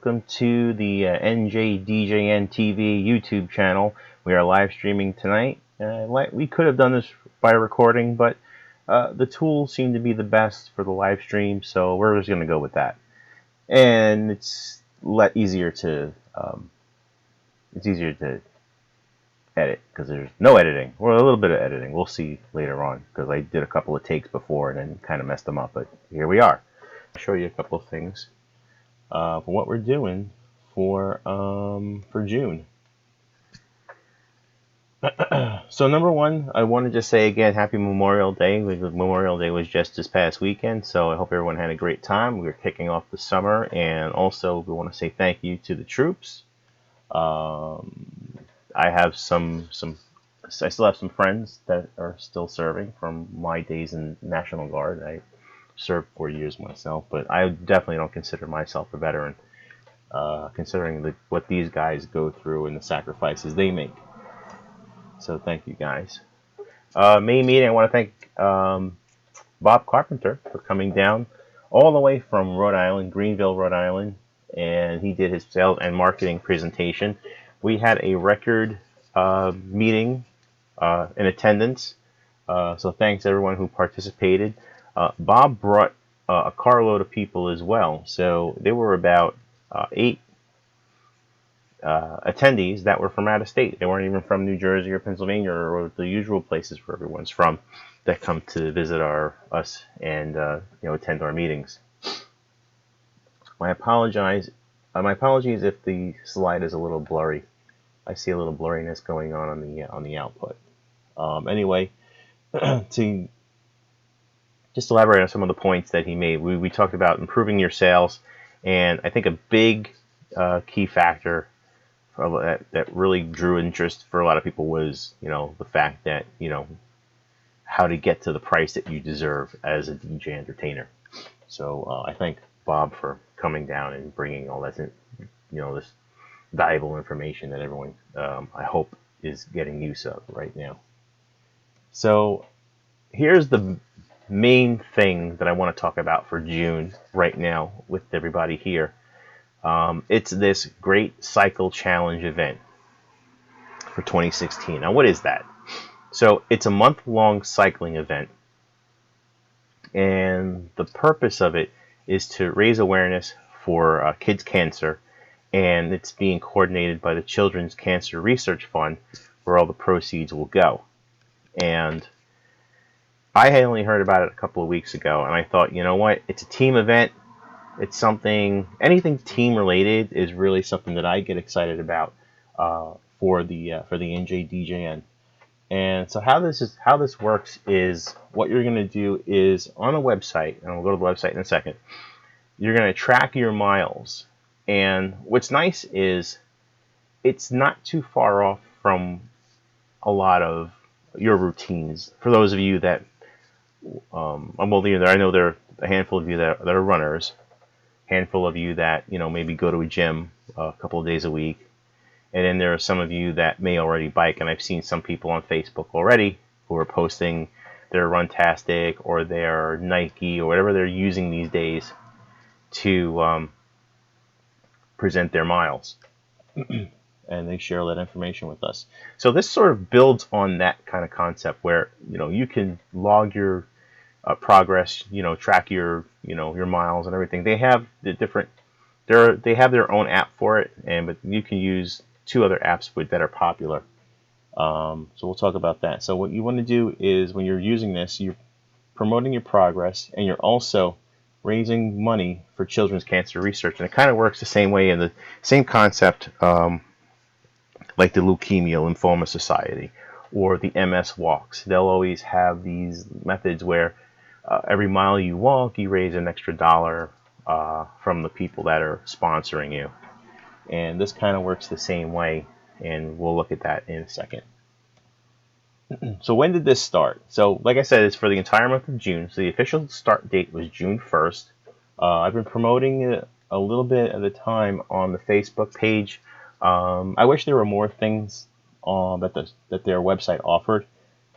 welcome to the NJDJN TV YouTube channel. We are live streaming tonight. We could have done this by recording, but the tools seem to be the best for the live stream, so we're just going to go with that. And it's easier to edit because there's no editing, or a little bit of editing. We'll see later on, because I did a couple of takes before and then kind of messed them up. But here we are. I'll show you a couple of things for what we're doing for June. So number one, I wanted to say again, Happy Memorial Day. Memorial Day was just this past weekend, so I hope everyone had a great time. We're kicking off the summer, and also we want to say thank you to the troops. I have I still have some friends that are still serving from my days in National Guard. I served 4 years myself, but I definitely don't consider myself a veteran, considering what these guys go through and the sacrifices they make. So thank you guys. Main meeting, I want to thank Bob Carpenter for coming down all the way from Rhode Island, Greenville, Rhode Island, and he did his sales and marketing presentation. We had a record meeting in attendance, so thanks everyone who participated. Bob brought a carload of people as well, so there were about 8 attendees that were from out of state. They weren't even from New Jersey or Pennsylvania or the usual places where everyone's from that come to visit us and attend our meetings. My apologies if the slide is a little blurry. I see a little blurriness going on the output. Anyway, to just elaborate on some of the points that he made, we talked about improving your sales, and I think a big key factor that really drew interest for a lot of people was, the fact that, how to get to the price that you deserve as a DJ entertainer. So I thank Bob for coming down and bringing all that, this valuable information that everyone, I hope, is getting use of right now. So here's the main thing that I want to talk about for June right now with everybody here. It's this Great Cycle Challenge event for 2016. Now, what is that? So it's a month-long cycling event, and the purpose of it is to raise awareness for kids' cancer, and it's being coordinated by the Children's Cancer Research Fund, where all the proceeds will go. And I had only heard about it a couple of weeks ago, and I thought, you know what? It's a team event. It's anything team related is really something that I get excited about for the NJDJN. And so how this works is, what you're going to do is, on a website, and I'll go to the website in a second, you're going to track your miles. And what's nice is it's not too far off from a lot of your routines. For those of you that, I know there are a handful of you that are runners, handful of you that maybe go to a gym a couple of days a week, and then there are some of you that may already bike, and I've seen some people on Facebook already who are posting their Runtastic or their Nike or whatever they're using these days to present their miles, and they share that information with us. So this sort of builds on that kind of concept where you can log your progress, track your your miles and everything. They have they have their own app for it, but you can use 2 other apps that are popular. So we'll talk about that. So what you want to do is, when you're using this, you're promoting your progress, and you're also raising money for children's cancer research. And it kind of works the same way, in the same concept, like the Leukemia Lymphoma Society or the MS Walks. They'll always have these methods where every mile you walk, you raise an extra $1 from the people that are sponsoring you. And this kind of works the same way, and we'll look at that in a second. So when did this start? So like I said, it's for the entire month of June. So the official start date was June 1st. I've been promoting it a little bit at a time on the Facebook page. I wish there were more things that their website offered,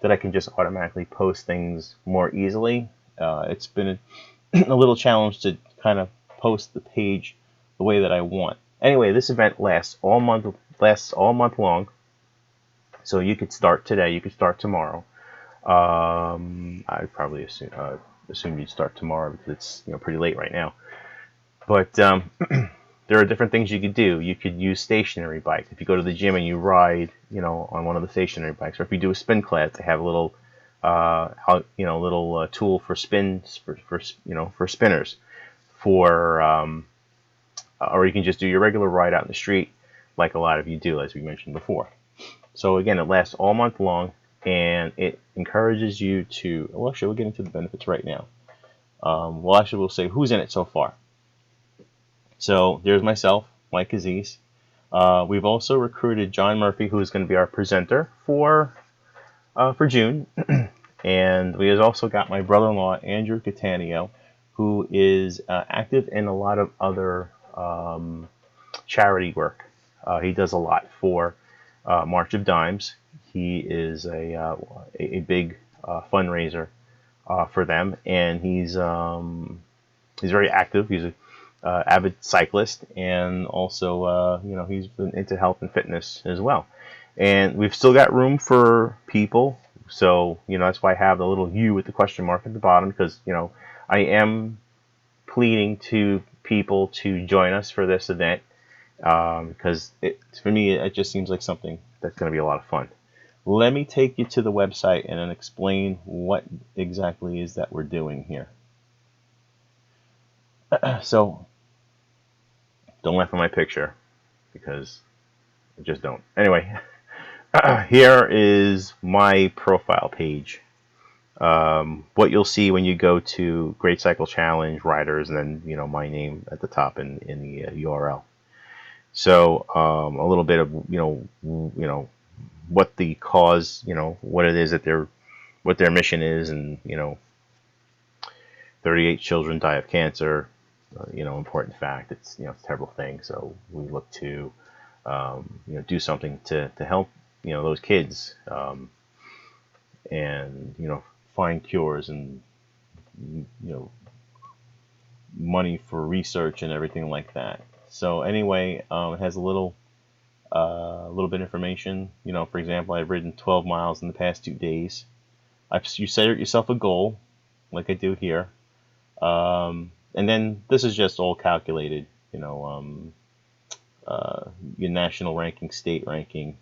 that I can just automatically post things more easily. It's been a little challenge to kind of post the page the way that I want. Anyway, this event lasts all month long. So you could start today. You could start tomorrow. I'd probably assume you'd start tomorrow because it's pretty late right now. But there are different things you could do. You could use stationary bikes. If you go to the gym and you ride, on one of the stationary bikes, or if you do a spin class, they have a little, tool for spins for spinners. Or you can just do your regular ride out in the street, like a lot of you do, as we mentioned before. So again, it lasts all month long, and it encourages you to. Well, actually, we'll get into the benefits right now. We'll say who's in it so far. So there's myself, Mike Aziz. We've also recruited John Murphy, who is going to be our presenter for June, and we have also got my brother-in-law Andrew Cattaneo, who is active in a lot of other charity work. He does a lot for March of Dimes. He is a big fundraiser for them, and he's very active. He's a avid cyclist, and also he's been into health and fitness as well. And we've still got room for people, so that's why I have the little U with the question mark at the bottom, because I am pleading to people to join us for this event, because for me it just seems like something that's going to be a lot of fun. Let me take you to the website and then explain what exactly is that we're doing here. So don't laugh at my picture, because I just don't. Anyway, here is my profile page. What you'll see when you go to Great Cycle Challenge Riders, and then my name at the top in the URL. So a little bit of what the cause, what it is that what their mission is, and 38 children die of cancer. Important fact. It's it's a terrible thing. So we look to do something to help those kids, and find cures, and money for research and everything like that. So anyway, it has a little bit of information. For example, I've ridden 12 miles in the past 2 days. You set yourself a goal, like I do here, and then this is just all calculated. Your national ranking, state ranking.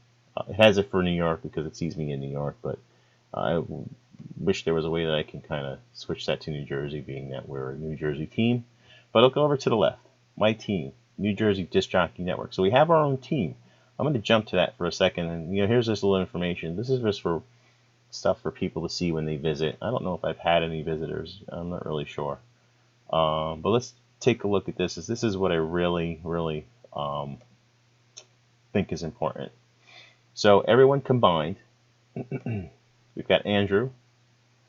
It has it for New York because it sees me in New York, but I wish there was a way that I can kind of switch that to New Jersey, being that we're a New Jersey team. But I'll go over to the left. My team, New Jersey Disc Jockey Network. So we have our own team. I'm going to jump to that for a second, and here's just a little information. This is just for stuff for people to see when they visit. I don't know if I've had any visitors. I'm not really sure. But let's take a look at this. This is what I really, really think is important. So everyone combined, we've got Andrew.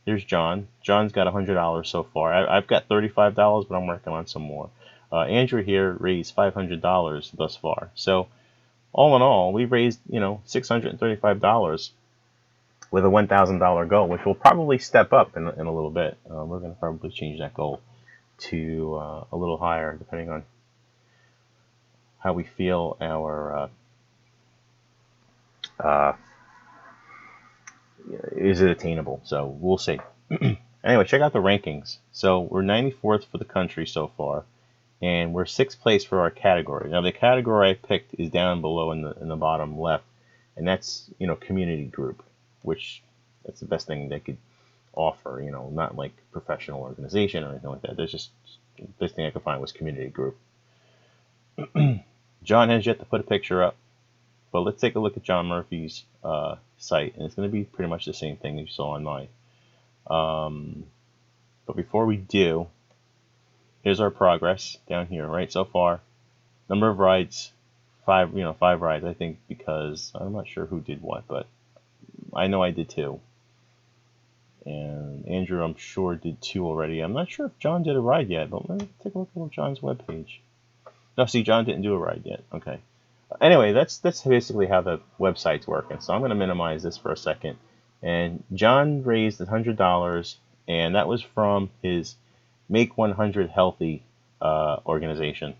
Here's John. John's got $100 so far. I've got $35, but I'm working on some more. Andrew here raised $500 thus far. So all in all, we've raised $635 with a $1,000 goal, which will probably step up in a little bit. We're going to probably change that goal to a little higher, depending on how we feel our is it attainable. So we'll see. Anyway, check out the rankings. So we're 94th for the country so far, and we're 6th place for our category. Now the category I picked is down below in the bottom left, and that's community group, which that's the best thing they could offer. Not like professional organization or anything like that. There's just the best thing I could find was community group. John has yet to put a picture up, but let's take a look at John Murphy's site, and it's going to be pretty much the same thing you saw on mine. But before we do, here's our progress down here. Right, so far, number of rides, 5 rides. I think because I'm not sure who did what, but I know I did 2. And Andrew, I'm sure, did 2 already. I'm not sure if John did a ride yet, but let me take a look at John's webpage. No, see, John didn't do a ride yet. Okay. Anyway, that's basically how the website's working. So I'm going to minimize this for a second. And John raised $100, and that was from his Make 100 Healthy organization.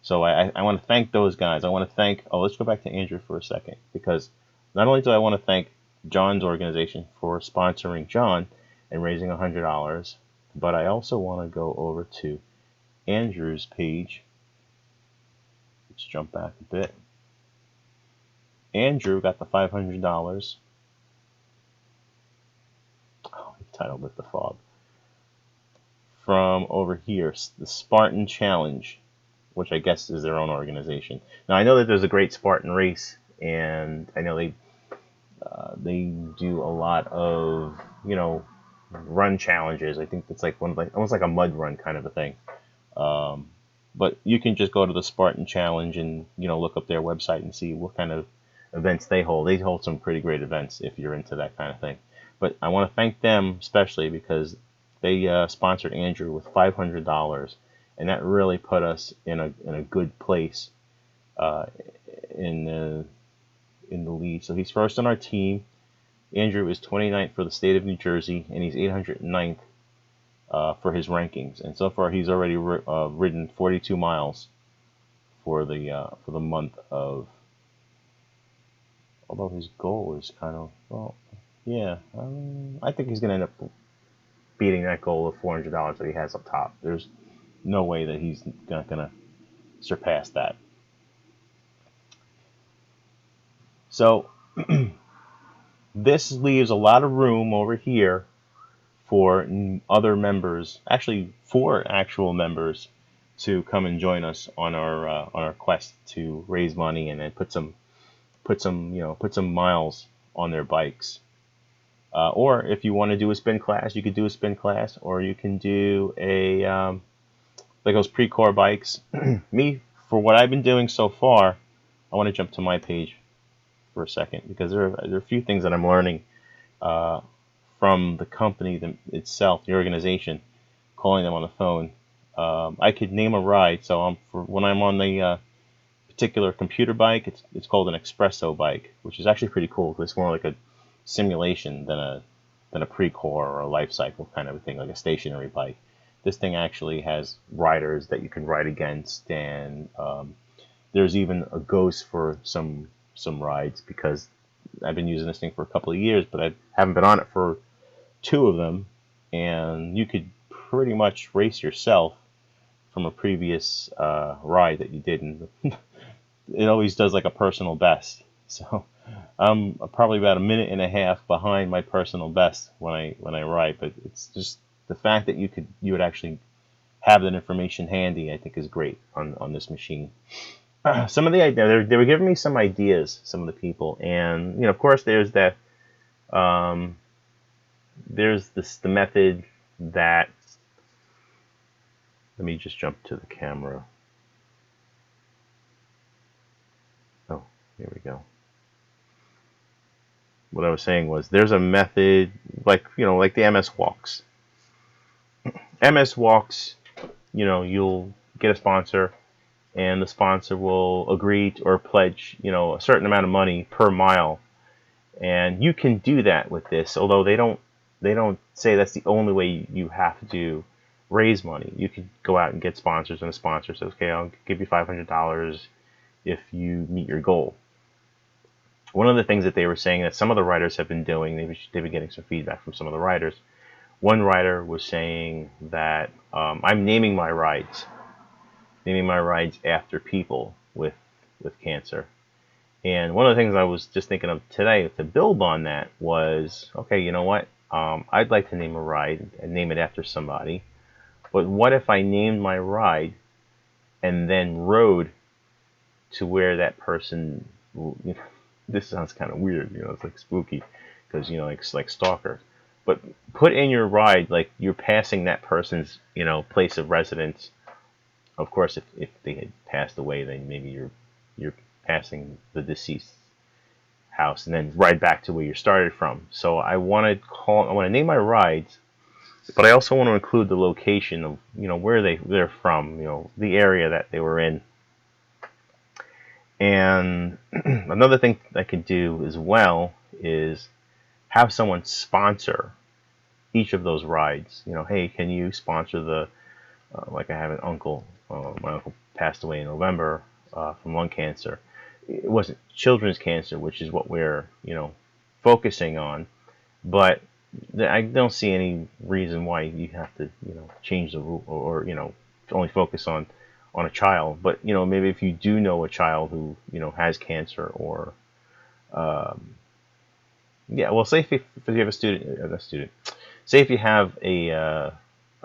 So I want to thank those guys. I want to thank, oh, let's go back to Andrew for a second, because not only do I want to thank John's organization for sponsoring John and raising $100, but I also want to go over to Andrew's page. Let's jump back a bit. Andrew got the $500. Oh, he titled it The Fog. From over here, the Spartan Challenge, which I guess is their own organization. Now I know that there's a Great Spartan Race, and I know they do a lot of, you know, run challenges. I think it's like almost like a mud run kind of a thing. But you can just go to the Spartan Challenge and, you know, look up their website and see what kind of events they hold. They hold some pretty great events if you're into that kind of thing. But I want to thank them especially because they sponsored Andrew with $500, and that really put us in a good place in the lead. So he's first on our team. Andrew is 29th for the state of New Jersey, and he's 809th for his rankings. And so far, he's already ridden 42 miles for the month of. Although his goal is kind of, well, yeah, I think he's going to end up beating that goal of $400 that he has up top. There's no way that he's not going to surpass that. So this leaves a lot of room over here for other members, actually 4 actual members, to come and join us on our quest to raise money and then put some miles on their bikes. Or if you want to do a spin class, you could do a spin class, or you can do a like those pre-core bikes. Me, for what I've been doing so far, I want to jump to my page for a second because there are a few things that I'm learning from the company itself, the organization, calling them on the phone. I could name a ride, so when I'm on the particular computer bike, it's called an espresso bike, which is actually pretty cool because it's more like a simulation than a pre-core or a life cycle kind of a thing, like a stationary bike. This thing actually has riders that you can ride against, and there's even a ghost for some rides because I've been using this thing for a couple of years, but I haven't been on it for 2 of them, and you could pretty much race yourself from a previous ride that you did, and it always does like a personal best. So I'm probably about a minute and a half behind my personal best when I ride, but it's just the fact that you would actually have that information handy, I think, is great on this machine. Some of the ideas, they were giving me some ideas, some of the people, and of course there's that there's the method that, let me just jump to the camera. Oh, here we go. What I was saying was there's a method like the MS Walks. MS Walks, you'll get a sponsor, and the sponsor will agree to, or pledge, a certain amount of money per mile, and you can do that with this. Although they don't say that's the only way you have to raise money. You could go out and get sponsors, and a sponsor says, okay, I'll give you $500 if you meet your goal. One of the things that they were saying that some of the riders have been doing, they've been getting some feedback from some of the riders. One rider was saying that I'm naming my rides after people with cancer. And one of the things I was just thinking of today to build on that was, okay, you know what? I'd like to name a ride and name it after somebody. But what if I named my ride and then rode to where that person, this sounds kind of weird, it's like spooky because, it's like stalker. But put in your ride like you're passing that person's, place of residence. Of course, if they had passed away, then maybe you're passing the deceased house and then ride back to where you started from. So I want to name my rides, but I also want to include the location of where they're from, the area that they were in. And another thing I could do as well is have someone sponsor each of those rides. Hey, can you sponsor the like I have an uncle, my uncle passed away in November from lung cancer. It wasn't children's cancer, which is what we're focusing on, but I don't see any reason why you have to change the rule, or only focus on a child. But maybe if you do know a child who has cancer, or yeah, well, say if you have say if you have a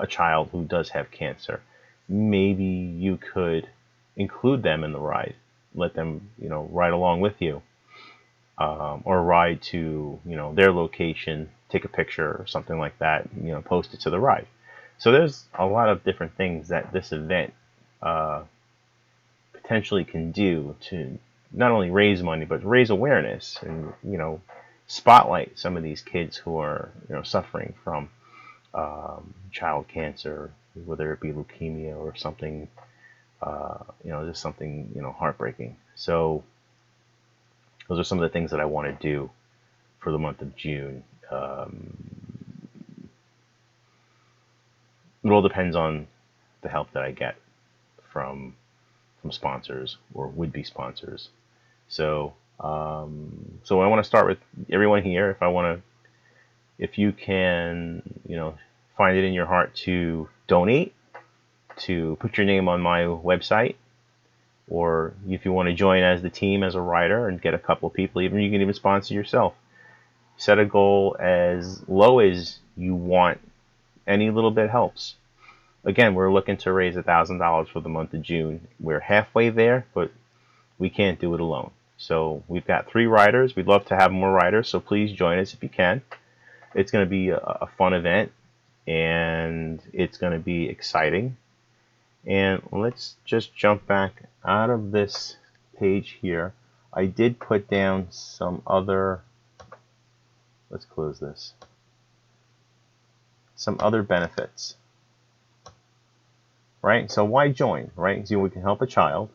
child who does have cancer, maybe you could include them in the ride, let them ride along with you, or ride to their location, take a picture or something like that, post it to the ride. So there's a lot of different things that this event potentially can do to not only raise money but raise awareness, and spotlight some of these kids who are suffering from child cancer, whether it be leukemia or something, just something heartbreaking. So those are some of the things that I want to do for the month of June. It all depends on the help that I get from sponsors or would-be sponsors. So so I want to start with everyone here. If you can, find it in your heart to donate, to put your name on my website, or if you want to join as the team as a writer and get a couple of people, even you can even sponsor yourself. Set a goal as low as you want. Any little bit helps. Again, we're looking to raise $1,000 for the month of June. We're halfway there, but we can't do it alone. So we've got 3 writers. We'd love to have more writers, so please join us if you can. It's going to be a fun event, and it's going to be exciting. And let's just jump back out of this page here. I did put down some other, let's close this, some other benefits, right? So why join, right? So we can help a child.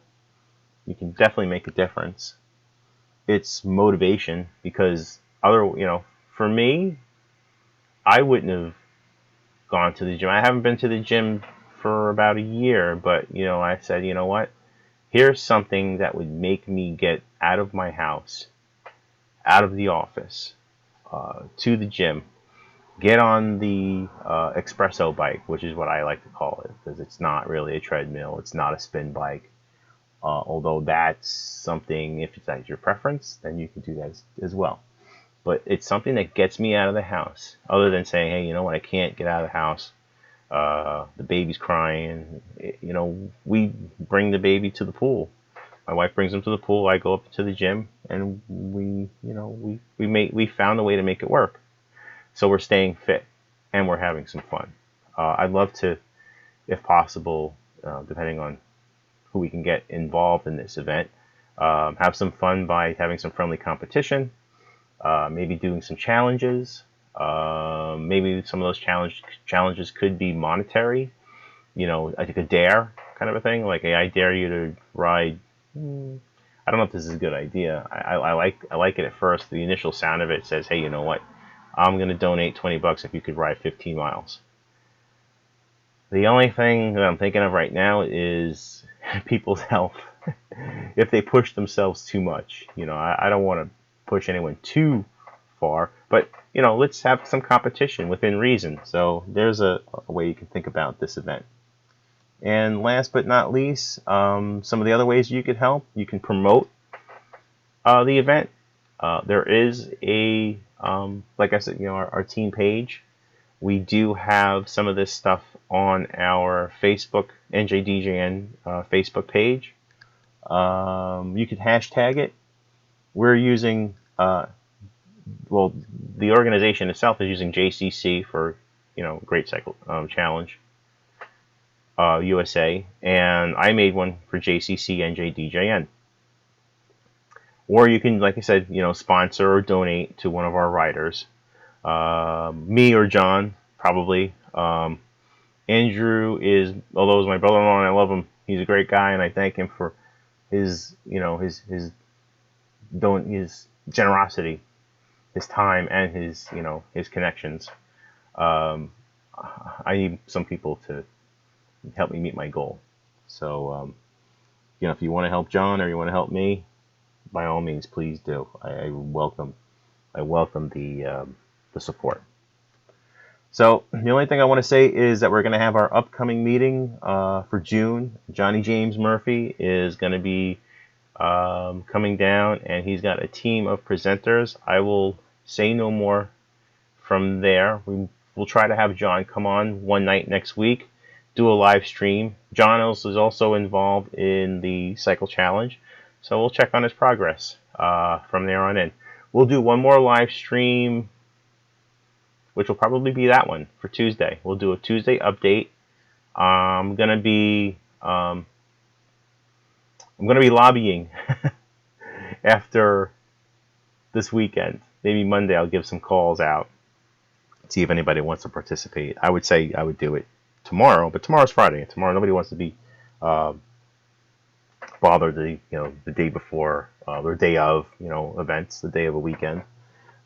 You can definitely make a difference. It's motivation, because for me, I wouldn't have gone to the gym. I haven't been to the gym for about a year, but I said, you know what? Here's something that would make me get out of my house, out of the office, to the gym, get on the espresso bike, which is what I like to call it, because it's not really a treadmill. It's not a spin bike. Although that's something, if it's your preference, then you can do that as well. But it's something that gets me out of the house, other than saying, hey, you know what, I can't get out of the house. The baby's crying. We bring the baby to the pool. My wife brings him to the pool. I go up to the gym, and we found a way to make it work. So we're staying fit, and we're having some fun. I'd love to, if possible, depending on who we can get involved in this event, have some fun by having some friendly competition, maybe doing some challenges. Maybe some of those challenges could be monetary, I think a dare kind of a thing, like, hey, I dare you to ride. I don't know if this is a good idea. I like it at first. The initial sound of it says, hey, you know what? I'm going to donate $20 if you could ride 15 miles. The only thing that I'm thinking of right now is people's health. If they push themselves too much, I don't want to push anyone too far, but let's have some competition within reason. So there's a way you can think about this event. And last but not least, some of the other ways you could help. You can promote the event. There is a, like I said, our team page. We do have some of this stuff on our Facebook, NJDJN Facebook page. You can hashtag it. We're using, well, the organization itself is using JCC for, Great Cycle Challenge USA, and I made one for JCC NJDJN. Or you can, like I said, sponsor or donate to one of our riders. Me or John, probably. Andrew is, although he's my brother-in-law and I love him, he's a great guy, and I thank him for his generosity, his time, and his connections. I need some people to help me meet my goal. So if you want to help John or you want to help me, by all means, please do. I welcome the support. So the only thing I want to say is that we're going to have our upcoming meeting for June. Johnny James Murphy is going to be coming down, and he's got a team of presenters. I will say no more from there. We'll try to have John come on one night next week, do a live stream. John is also involved in the Cycle Challenge, so we'll check on his progress from there on in. We'll do one more live stream, which will probably be that one for Tuesday. We'll do a Tuesday update. I'm gonna be lobbying after this weekend. Maybe Monday I'll give some calls out, see if anybody wants to participate. I would say I would do it tomorrow, but tomorrow's Friday. Tomorrow nobody wants to be bothered the day before or day of events, the day of a weekend.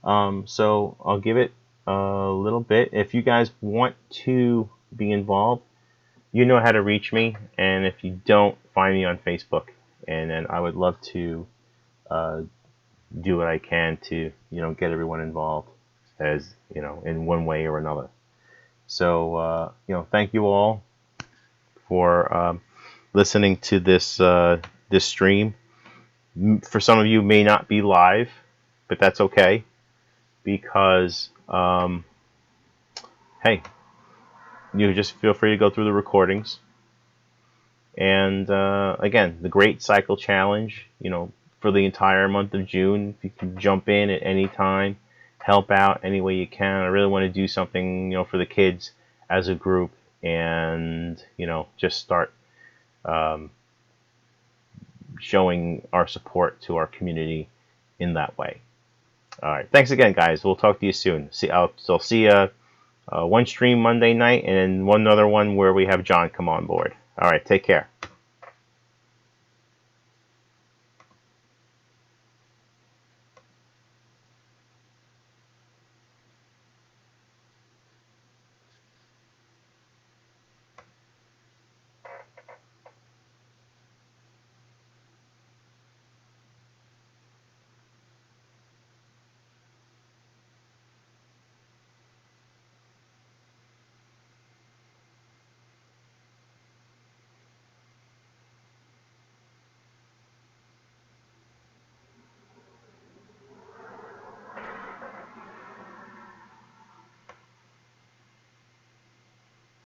So I'll give it a little bit. If you guys want to be involved, you know how to reach me, and if you don't, find me on Facebook, and then I would love to do what I can to get everyone involved, as in one way or another. So thank you all for listening to this this stream. For some of you, may not be live, but that's okay, because hey, you just feel free to go through the recordings. And again, the Great Cycle Challenge, for the entire month of June. If you can jump in at any time, help out any way you can. I really want to do something, for the kids as a group, and just start showing our support to our community in that way. All right, thanks again, guys. We'll talk to you soon. I'll see you one stream Monday night, and then one other one where we have John come on board. All right, take care.